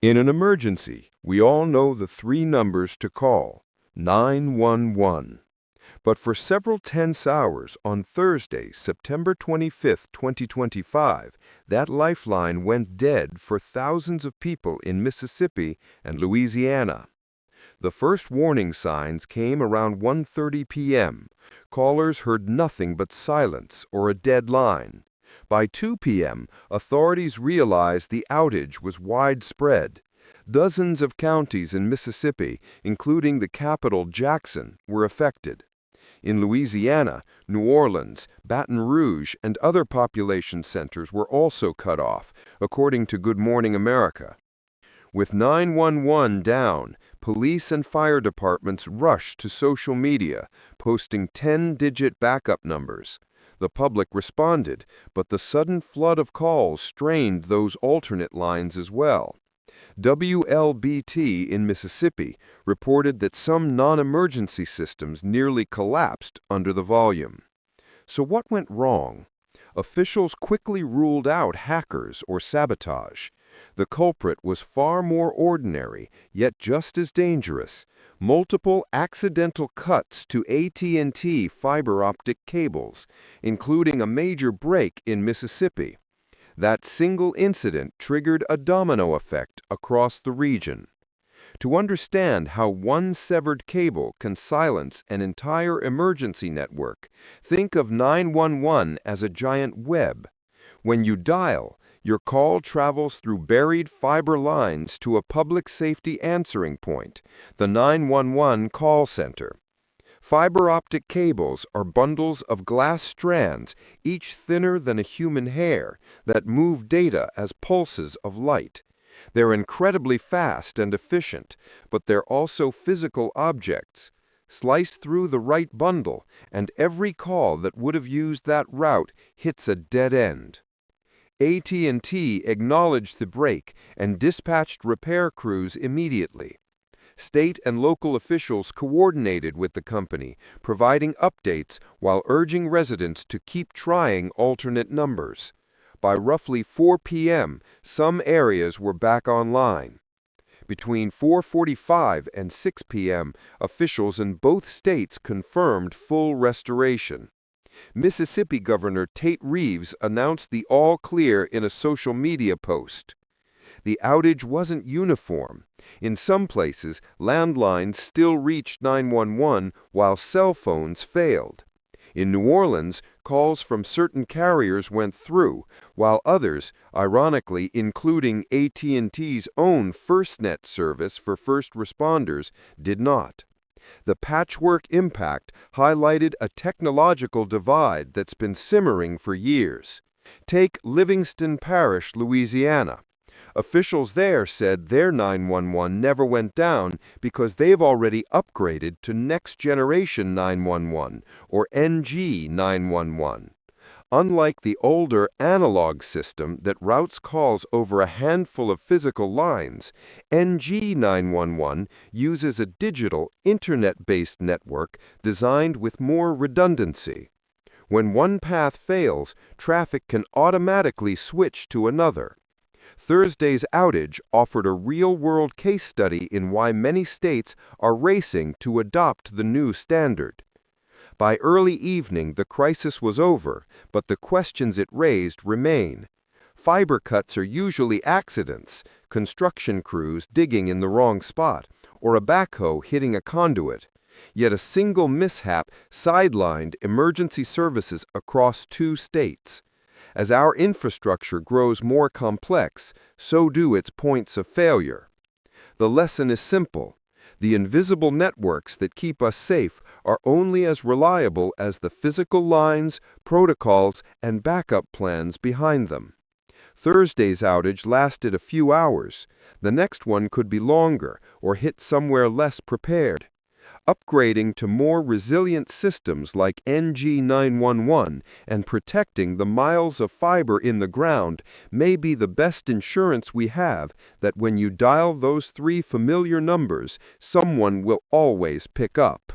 In an emergency, we all know the three numbers to call, 911. But for several tense hours on Thursday, September 25, 2025, that lifeline went dead for thousands of people in Mississippi and Louisiana. The first warning signs came around 1:30 p.m. Callers heard nothing but silence or a dead line. By 2 p.m., authorities realized the outage was widespread. Dozens of counties in Mississippi, including the capital Jackson, were affected. In Louisiana, New Orleans, Baton Rouge, and other population centers were also cut off, according to Good Morning America. With 911 down, police and fire departments rushed to social media, posting 10-digit backup numbers. The public responded, but the sudden flood of calls strained those alternate lines as well. WLBT in Mississippi reported that some non-emergency systems nearly collapsed under the volume. So what went wrong? Officials quickly ruled out hackers or sabotage. The culprit was far more ordinary, yet just as dangerous: multiple accidental cuts to AT&T fiber optic cables, including a major break in Mississippi. That single incident triggered a domino effect across the region. To understand how one severed cable can silence an entire emergency network, think of 911 as a giant web. When you dial, your call travels through buried fiber lines to a public safety answering point, the 911 call center. Fiber optic cables are bundles of glass strands, each thinner than a human hair, that move data as pulses of light. They're incredibly fast and efficient, but they're also physical objects. Slice through the right bundle, and every call that would have used that route hits a dead end. AT&T acknowledged the break and dispatched repair crews immediately. State and local officials coordinated with the company, providing updates while urging residents to keep trying alternate numbers. By roughly 4 p.m., some areas were back online. Between 4:45 and 6 p.m., officials in both states confirmed full restoration. Mississippi Governor Tate Reeves announced the all clear in a social media post. The outage wasn't uniform. In some places, landlines still reached 911 while cell phones failed. In New Orleans, calls from certain carriers went through, while others, ironically including AT&T's own FirstNet service for first responders, did not. The patchwork impact highlighted a technological divide that's been simmering for years. Take Livingston Parish, Louisiana. Officials there said their 911 never went down because they've already upgraded to Next Generation 911, or NG 911. Unlike the older analog system that routes calls over a handful of physical lines, NG 911 uses a digital, internet-based network designed with more redundancy. When one path fails, traffic can automatically switch to another. Thursday's outage offered a real-world case study in why many states are racing to adopt the new standard. By early evening, the crisis was over, but the questions it raised remain. Fiber cuts are usually accidents, construction crews digging in the wrong spot, or a backhoe hitting a conduit. Yet a single mishap sidelined emergency services across 2 states. As our infrastructure grows more complex, so do its points of failure. The lesson is simple. The invisible networks that keep us safe are only as reliable as the physical lines, protocols, and backup plans behind them. Thursday's outage lasted a few hours. The next one could be longer or hit somewhere less prepared. Upgrading to more resilient systems like NG 911 and protecting the miles of fiber in the ground may be the best insurance we have that when you dial those 3 familiar numbers, someone will always pick up.